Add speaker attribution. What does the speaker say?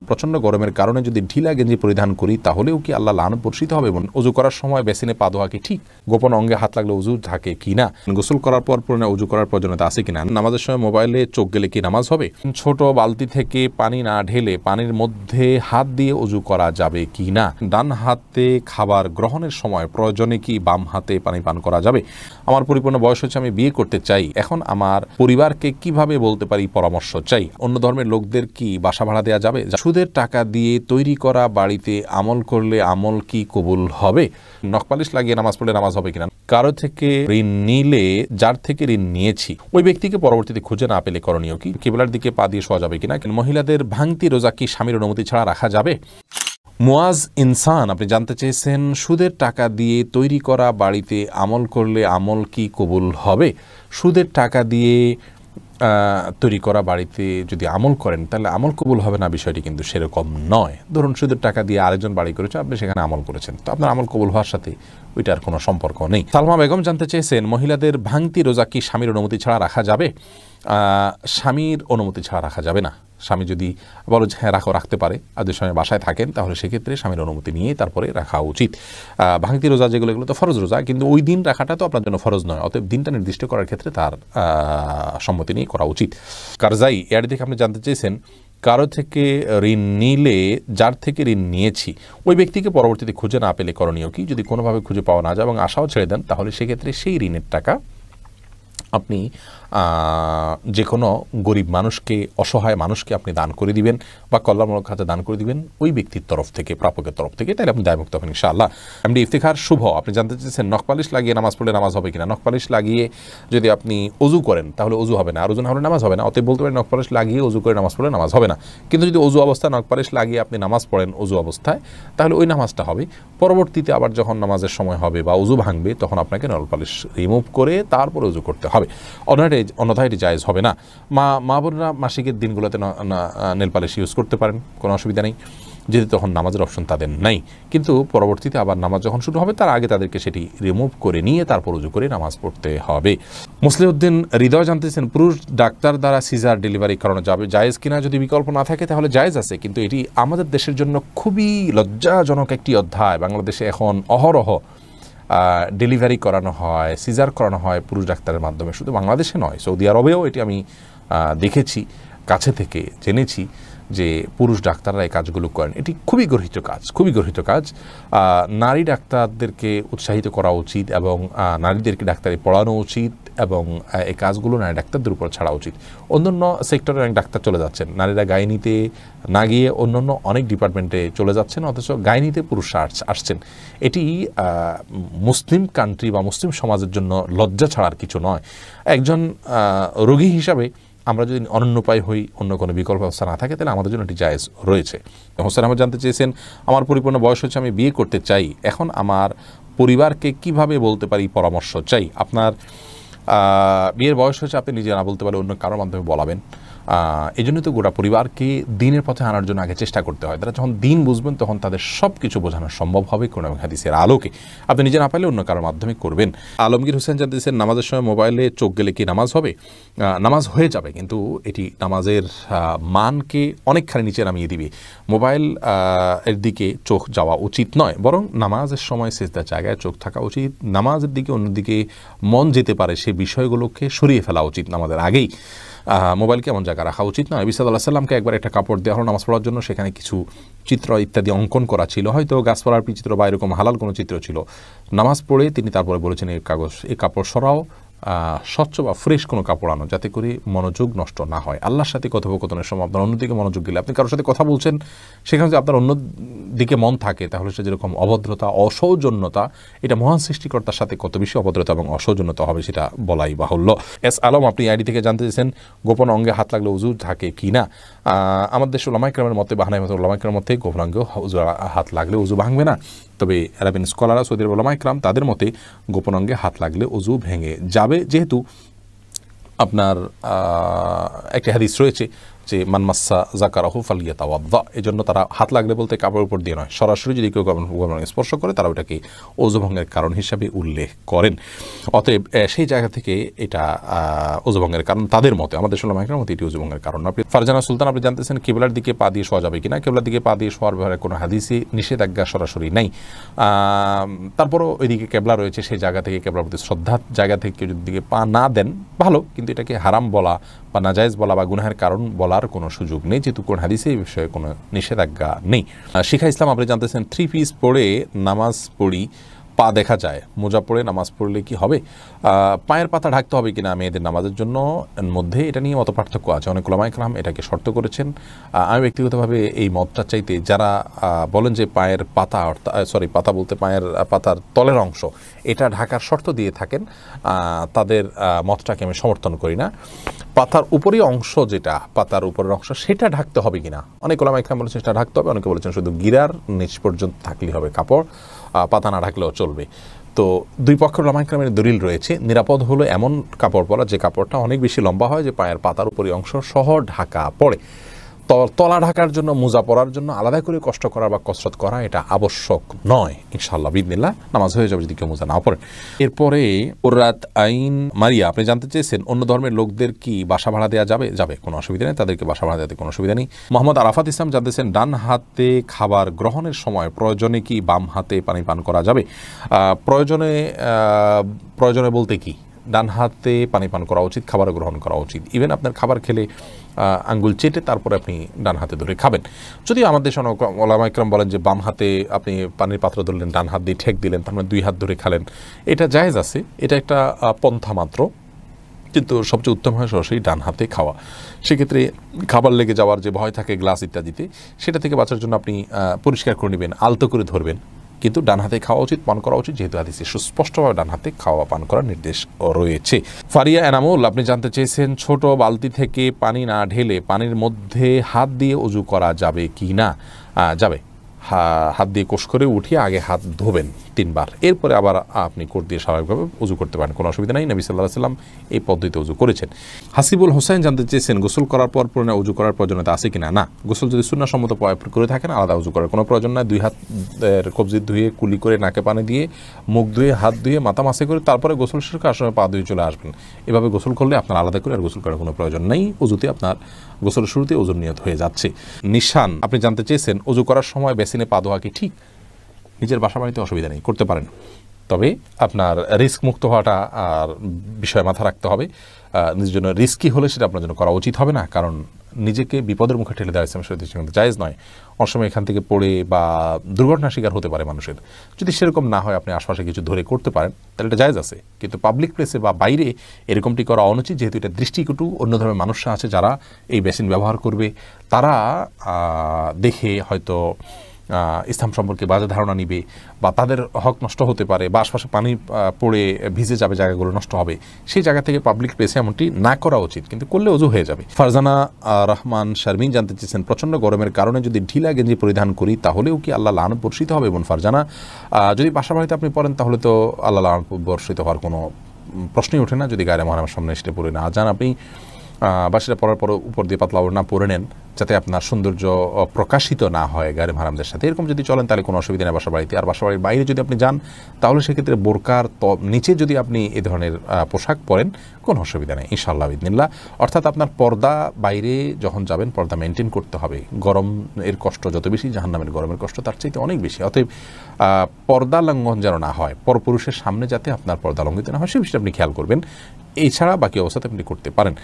Speaker 1: প্রচণ্ড গরমের কারণে যদি ঢিলা গেঞ্জি পরিধান করি তাহলেও কি আল্লাহ লানত বর্ষিত হবে? অজু করার সময় বেসিনে পা ধোয়া কি ঠিক? গোপন অঙ্গে হাত লাগলে উজু থাকে কি না? গোসল করার পর পুরনো উজু করার প্রয়োজনীয়তা আছে কিনা? নামাজের সময় মোবাইলে চোখ গেলে কি নামাজ হবে? ছোট বালতি থেকে পানি না ঢেলে পানির মধ্যে হাত দিয়ে উজু করা যাবে কি না? ডান হাতে খাবার গ্রহণের সময় প্রয়োজনে কি বাম হাতে পানি পান করা যাবে? আমার পরিপূর্ণ বয়স হচ্ছে, আমি বিয়ে করতে চাই, এখন আমার পরিবারকে কিভাবে বলতে পারি পরামর্শ চাই? অন্য ধর্মের লোকদের কি বাসা ভাড়া দেওয়া যাবে? সুদের টাকা দিয়ে তৈরি করা বাড়িতে আমল করলে আমল কি কবুল হবে? নখপালিশ লাগিয়ে নামাজ পড়লে নামাজ হবে কিনা? কারো থেকে ঋণ নিলে যার থেকে ঋণ নিয়েছি ওই ব্যক্তিকে পরবর্তীতে খুঁজে না পেলে করণীয় কি? কিবলার দিকে পা দিয়ে শোয়া যাবে কিনা? মহিলাদের ভাঙতি রোজা কি স্বামীর অনুমতি ছাড়া রাখা যাবে? মুয়াজ ইনসান আপনি জানতে চেয়েছেন, সুদের টাকা দিয়ে তৈরি করা বাড়িতে আমল করলে আমল কি কবুল হবে? সুদের টাকা দিয়ে তৈরি করা বাড়িতে যদি আমল করেন তাহলে আমল কবুল হবে না, বিষয়টি কিন্তু সেরকম নয়। ধরুন সুদের টাকা দিয়ে আরেকজন বাড়ি করেছে, আপনি সেখানে আমল করেছেন, তো আপনার আমল কবুল হওয়ার সাথে ওইটার কোনো সম্পর্ক নেই। সালমা বেগম জানতে চেয়েছেন, মহিলাদের ভাঙতি রোজা কি স্বামীর অনুমতি ছাড়া রাখা যাবে? স্বামীর অনুমতি ছাড়া রাখা যাবে না। স্বামী যদি বলো যে হ্যাঁ রাখতে পারে, আর যদি স্বামী বাসায় থাকেন তাহলে সেক্ষেত্রে স্বামীর অনুমতি নিয়ে তারপরে রাখা উচিত। ভাঙতি রোজা যেগুলো, এগুলো তো ফরজ রোজা, কিন্তু ওই দিন রাখাটা তো আপনার জন্য ফরজ নয়, অতএব দিনটা নির্দিষ্ট করার ক্ষেত্রে তার সম্মতি নিয়ে করা উচিত। কারজাই এর দিকে আপনি জানতে চেয়েছেন, কারো থেকে ঋণ নিলে যার থেকে ঋণ নিয়েছি ওই ব্যক্তিকে পরবর্তীতে খুঁজে না পেলে করণীয় কি? যদি কোনোভাবে খুঁজে পাওয়া না যায় এবং আশাও ছেড়ে দেন তাহলে সেক্ষেত্রে সেই ঋণের টাকা আপনি যে কোনো গরিব মানুষকে, অসহায় মানুষকে আপনি দান করে দিবেন বা কল্যাণমূলক খাতে দান করে দিবেন ওই ব্যক্তির তরফ থেকে, প্রাপকের তরফ থেকে, তাহলে আপনি দায়মুক্ত হবেন ইনশাআল্লাহ। এমডি ইফতিখার শুভ আপনি জানতে চেয়েছেন, নখপালিশ লাগিয়ে নামাজ পড়লে নামাজ হবে কিনা? নখপালিশ লাগিয়ে যদি আপনি অজু করেন তাহলে অজু হবে না, আর ওজু না হলে নামাজ হবে না। অতএব বলতে পারেন নখপালিশ লাগিয়ে অজু করে নামাজ পড়লে নামাজ হবে না। কিন্তু যদি অজু অবস্থায় নখপালিশ লাগিয়ে আপনি নামাজ পড়েন অজু অবস্থায়, তাহলে ওই নামাজটা হবে। পরবর্তীতে আবার যখন নামাজের সময় হবে বা অজু ভাঙবে তখন আপনাকে নখপালিশ রিমুভ করে তারপর অজু করতে হবে, অন্যথায় এটি জায়েজ হবে না। মা বোনরা মাসিকের দিনগুলোতে নেল পালিশ ইউজ করতে পারেন, কোনো অসুবিধা নেই, যেহেতু তখন নামাজের অপশন তাদের নাই। কিন্তু পরবর্তীতে আবার নামাজ যখন শুরু হবে তার আগে তাদেরকে সেটি রিমুভ করে নিয়ে তারপর উজু করে নামাজ পড়তে হবে। মুসলিউদ্দিন হৃদয় জানতেছেন, পুরুষ ডাক্তার দ্বারা সিজার ডেলিভারি করানো যাবে জায়েজ কিনা? যদি বিকল্প না থাকে তাহলে জায়েজ আছে, কিন্তু এটি আমাদের দেশের জন্য খুবই লজ্জাজনক একটি অধ্যায়। বাংলাদেশে এখন অহরহ ডেলিভারি করানো হয়, সিজার করানো হয় পুরুষ ডাক্তারের মাধ্যমে। শুধু বাংলাদেশে নয়, সৌদি আরবেও এটি আমি দেখেছি, কাছে থেকে জেনেছি যে পুরুষ ডাক্তাররা এই কাজগুলো করেন। এটি খুবই গর্হিত কাজ, খুবই গর্হিত কাজ। নারী ডাক্তারদেরকে উৎসাহিত করা উচিত এবং নারীদেরকে ডাক্তারি পড়ানো উচিত এবং এই কাজগুলো নারী ডাক্তারদের উপর ছাড়া উচিত। অন্যান্য সেক্টরে অনেক ডাক্তার চলে যাচ্ছেন, নারীরা গাইনিতে না গিয়ে অন্যান্য অনেক ডিপার্টমেন্টে চলে যাচ্ছেন, অথচ গাইনিতে পুরুষরা আসছেন। এটি মুসলিম কান্ট্রি বা মুসলিম সমাজের জন্য লজ্জা ছাড়ার কিছু নয়। একজন রোগী হিসাবে আমরা যদি অনন্য উপায় হই, অন্য কোনো বিকল্প ব্যবস্থা না থাকে, তাহলে আমাদের জন্য এটি জায়েজ রয়েছে। হোসেন আহমদ জানতে চেয়েছেন, আমার পরিপূর্ণ বয়স হচ্ছে, আমি বিয়ে করতে চাই, এখন আমার পরিবারকে কিভাবে বলতে পারি পরামর্শ চাই? আপনার বিয়ের বয়স হচ্ছে, আপনি নিজে না বলতে পারলে অন্য কারোর মাধ্যমে বলাবেন। এই জন্যই তো গোটা পরিবারকে দিনের পথে আনার জন্য আগে চেষ্টা করতে হয়। তারা যখন দিন বুঝবেন তখন তাদের সব কিছু বোঝানো সম্ভব হবে কোরআন এবং হাদিসের আলোকে। আপনি নিজে না পারলে অন্য কারোর মাধ্যমে করবেন। আলমগীর হোসেন জানতেছেন, নামাজের সময় মোবাইলে চোখ গেলে কি নামাজ হবে? নামাজ হয়ে যাবে, কিন্তু এটি নামাজের মানকে অনেকখানি নিচে নামিয়ে দিবে। মোবাইল এর দিকে চোখ যাওয়া উচিত নয়, বরং নামাজের সময় সিজদার জায়গায় চোখ থাকা উচিত। নামাজের দিকে অন্যদিকে মন যেতে পারে সেই বিষয়গুলোকে সরিয়ে ফেলা উচিত নামাজের আগেই। মোবাইলকে এমন জায়গায় রাখা উচিত নয়। নবী সাল্লাল্লাহু আলাইহি ওয়াসাল্লামকে একবার একটা কাপড় দেওয়া হলো নামাজ পড়ার জন্য, সেখানে কিছু চিত্র ইত্যাদি অঙ্কন করা ছিল, হয়তো গাছপালার চিত্র বা এরকম হালাল কোনো চিত্র ছিল। নামাজ পড়ে তিনি তারপরে বলেছেন, এই কাপড় সরাও, স্বচ্ছ বা ফ্রেশ কোনো কাপড় আনো, যাতে করে মনোযোগ নষ্ট না হয়। আল্লাহর সাথে কথোপকথনের সময় আপনার অন্যদিকে মনোযোগ গেলে, আপনি কারোর সাথে কথা বলছেন, সেখানে যদি আপনার অন্য দিকে মন থাকে তাহলে সে যেরকম অভদ্রতা, অসৌজন্যতা, এটা মহান সৃষ্টিকর্তার সাথে কত বেশি অভদ্রতা এবং অসৌজন্যতা হবে সেটা বলাই বাহুল্য। এস আলম আপনি আইডি থেকে জানতে চেয়েছেন, গোপন অঙ্গে হাত লাগলে উজু থাকে কি না? আমাদের দেশের উলামায়ে কেরামের মতে, বাহানাই মতে উলামায়ে কেরামের মতে গোপন অঙ্গে হাত লাগলে উজু ভাঙবে না। তবে আরবিন স্কলাররা, সৌদি আরবের উলামায়ে কেরাম, তাদের মতে গোপন অঙ্গে হাত লাগলে উজু ভেঙে যাবে, যেহেতু আপনার একটা হাদিস রয়েছে যে মানমাসা জাকারাহু ফালিয়াতাওয়াদ্দা, এই জন্য তারা হাত লাগলে বলতে কাপড়ের উপর দিয়ে নয়, সরাসরি যদি কেউ স্পর্শ করে তারা ওটাকে ওযু ভঙ্গের কারণ হিসাবে উল্লেখ করেন। অতএব সেই জায়গা থেকে এটা ওযু ভঙ্গের কারণ তাদের মতে, আমাদের উলামা ইকরামের মতে এটি ওযু ভঙ্গের কারণ। আপনি ফারজানা সুলতান, আপনি জানতেছেন কিবলার দিকে পা দিয়ে শোয়া যাবে কিনা। কিবলার দিকে পা দিয়ে শোয়ার ব্যাপারে কোনো হাদিসে নিষেধাজ্ঞা সরাসরি নাই, তারপরও ওইদিকে কেবলা রয়েছে, সেই জায়গা থেকে কেবলার প্রতি শ্রদ্ধার জায়গা থেকে কেউ যদি দিকে পা না দেন ভালো, কিন্তু এটাকে হারাম বলা বা নাজায়েজ বলা বা গুনাহের কারণ বলার কোনো সুযোগ নেই, যেহেতু কোন হাদিসে এই বিষয়ে কোনো নিষেধাজ্ঞা নেই। শিখা ইসলাম, আপনি জানতেছেন 3 পিস পরে নামাজ পড়ি, পা দেখা যায়, মোজা পরে নামাজ পড়লে কি হবে? পায়ের পাতা ঢাকতে হবে কিনা মেয়েদের নামাজের জন্য মধ্যে এটা নিয়ে মত পার্থক্য আছে। অনেক উলামা ইকরাম এটাকে শর্ত করেছেন। আমি ব্যক্তিগতভাবে এই মতটা চাইতে যারা বলেন যে পায়ের পাতা, পাতা বলতে পায়ের পাতার তলের অংশ এটা ঢাকার শর্ত দিয়ে থাকেন, তাদের মতটাকে আমি সমর্থন করি না। পাতার উপরের অংশ, যেটা পাতার উপরের অংশ, সেটা ঢাকতে হবে কিনা অনেক উলামা ইকরাম বলেছেন সেটা ঢাকতে হবে, অনেকে বলেছেন শুধু গিরার নিচ পর্যন্ত থাকলেই হবে কাপড়, পাতা না ঢাকলেও চলবে। তো দুই পক্ষের উলামা ইকরামের দলিল রয়েছে। নিরাপদ হলো এমন কাপড় পরা যে কাপড়টা অনেক বেশি লম্বা হয়, যে পায়ের পাতার উপরের অংশ সহ ঢাকা পড়ে। তলা ঢাকার জন্য, মোজা পরার জন্য আলাদা করে কষ্ট করা বা কসরত করা এটা আবশ্যক নয়। ইনশাআল্লাহ বিদিনিল্লাহ নামাজ হয়ে যাবে যদি কেউ মোজা না পড়েন। এরপরে কুররাত আইন মারিয়া, আপনি জানতে চেয়েছেন অন্য ধর্মের লোকদের কি বাসা ভাড়া দেওয়া যাবে? যাবে, কোনো অসুবিধা নেই, তাদেরকে বাসা ভাড়া দেওয়াতে কোনো অসুবিধা নেই। মোহাম্মদ আরাফাত ইসলাম জানতেছেন ডান হাতে খাবার গ্রহণের সময় প্রয়োজনে কি বাম হাতে পানি পান করা যাবে? প্রয়োজনে বলতে কি, ডান হাতে পানি পান করা উচিত, খাবার গ্রহণ করা উচিত। ইভেন আপনার খাবার খেলে আঙ্গুল চেটে তারপরে আপনি ডান হাতে ধরে খাবেন। যদিও আমাদের উলামা ইকরাম বলেন যে বাম হাতে আপনি পানির পাত্র ধরলেন, ডান হাত দিয়ে ঠেক দিলেন, তার মানে 2 হাত ধরে খালেন, এটা জায়েজ আছে, এটা একটা পন্থা মাত্র, কিন্তু সবচেয়ে উত্তম হয় সরাসরি ডান হাতে খাওয়া। সেক্ষেত্রে খাবার লেগে যাওয়ার যে ভয় থাকে গ্লাস ইত্যাদিতে, সেটা থেকে বাঁচার জন্য আপনি পরিষ্কার করে নেবেন, আলতো করে ধরবেন, কিন্তু ডান হাতে খাওয়া উচিত, পান করা উচিত, যেহেতু হাদিসে সুস্পষ্টভাবে ডান হাতে খাওয়া পান করার নির্দেশ রয়েছে। ফারিয়া এনামুল, আপনি জানতে চেয়েছেন ছোট বালতি থেকে পানি না ঢেলে পানির মধ্যে হাত দিয়ে ওযু করা যাবে কি না? যাবে। হাত দিয়ে কোষ করে উঠিয়ে আগে হাত ধোবেন 3 বার, এরপরে আবার আপনি কোট দিয়ে স্বাভাবিকভাবে ওযু করতে পারেন, কোনো অসুবিধা নেই। নবী সাল্লাল্লাহু আলাইহি ওয়াসাল্লাম এই পদ্ধতিতে ওযু করেছেন। হাসিবুল হোসেন জানতে চেয়েছেন গোসল করার পর পুনরায় ওযু করার প্রয়োজনীয়তা আছে কিনা? না, গোসল যদি সুন্নাহসম্মত করে থাকেন আলাদা ওযু করার কোনো প্রয়োজন নাই। 2 হাতের কবজি ধুয়ে, কুলি করে, নাকে পানি দিয়ে, মুখ ধুয়ে, হাত ধুয়ে, মাথা মাসে করে তারপরে গোসল শেষ করে আসার পা ধুয়ে চলে আসবেন। এভাবে গোসল করলে আপনার আলাদা করে আর গোসল করার কোনো প্রয়োজন নেই। ওযুতে আপনার গোসলের শুরুতে ওযুর নিয়ত হয়ে যাচ্ছে। নিশান, আপনি জানতে চেয়েছেন ওযু করার সময় বেসিনে পা ধোয়া কি ঠিক? নিজের বাসা বাড়িতে অসুবিধা নেই, করতে পারেন, তবে আপনার রিস্ক মুক্ত হওয়াটা আর বিষয়ে মাথা রাখতে হবে। নিজের জন্য রিস্কি হলে সেটা আপনার জন্য করা উচিত হবে না, কারণ নিজেকে বিপদের মুখে ঠেলে দেওয়া ইসলামের শরীয়তে জায়েজ নয়। অনেক সময় এখান থেকে পড়ে বা দুর্ঘটনার শিকার হতে পারে মানুষের। যদি সেরকম না হয়, আপনি আশপাশে কিছু ধরে করতে পারেন, তাহলে এটা জায়েজ আছে, কিন্তু পাবলিক প্লেসে বা বাইরে এরকমটি করা অনুচিত, যেহেতু এটা দৃষ্টিকটু। অন্য ধরনের মানুষরা আছে যারা এই বেসিন ব্যবহার করবে, তারা দেখে হয়তো ইসলাম সম্পর্কে বাজে ধারণা নিবে, বা তাদের হক নষ্ট হতে পারে, বা আশপাশে পানি পড়ে ভিজে যাবে, জায়গাগুলো নষ্ট হবে। সেই জায়গা থেকে পাবলিক প্লেসে এমনটি না করা উচিত, কিন্তু করলে ওযু হয়ে যাবে। ফারজানা রহমান শারমিন জানতে চেয়েছেন প্রচণ্ড গরমের কারণে যদি ঢিলা গেঞ্জি পরিধান করি তাহলেও কি আল্লাহ লানত বর্ষিত হবে? এবং ফারজানা, যদি বাসা বাড়িতে আপনি পড়েন তাহলে তো আল্লাহ লানত বর্ষিত হওয়ার কোনো প্রশ্নই ওঠে না, যদি গায়ে মাহরামের সামনে এসে পড়ে না যান আপনি, বা সেটা পরার পর উপর দিয়ে পাতলা না পরে নেন, যাতে আপনার সৌন্দর্য প্রকাশিত না হয় গায়ে মাহরামদের সাথে। এরকম যদি চলেন তাহলে কোনো অসুবিধা নেই বাসা বাড়িতে। আর বাসা বাড়ির বাইরে যদি আপনি যান তাহলে সেক্ষেত্রে বোরকার নিচে যদি আপনি এ ধরনের পোশাক পরেন, কোনো অসুবিধা নেই ইনশাআল্লাহ বিদিনিল্লাহ। অর্থাৎ আপনার পর্দা, বাইরে যখন যাবেন পর্দা মেনটেন করতে হবে। গরম এর কষ্ট যত বেশি, জাহান্নামের গরমের কষ্ট তার চাইতে অনেক বেশি। অতএব পর্দা লঙ্ঘন যেন না হয়, পরপুরুষের সামনে যাতে আপনার পর্দা লঙ্ঘিত না হয়, সে বিষয়টা আপনি খেয়াল করবেন। এছাড়া বাকি অবস্থাতে আপনি করতে পারেন।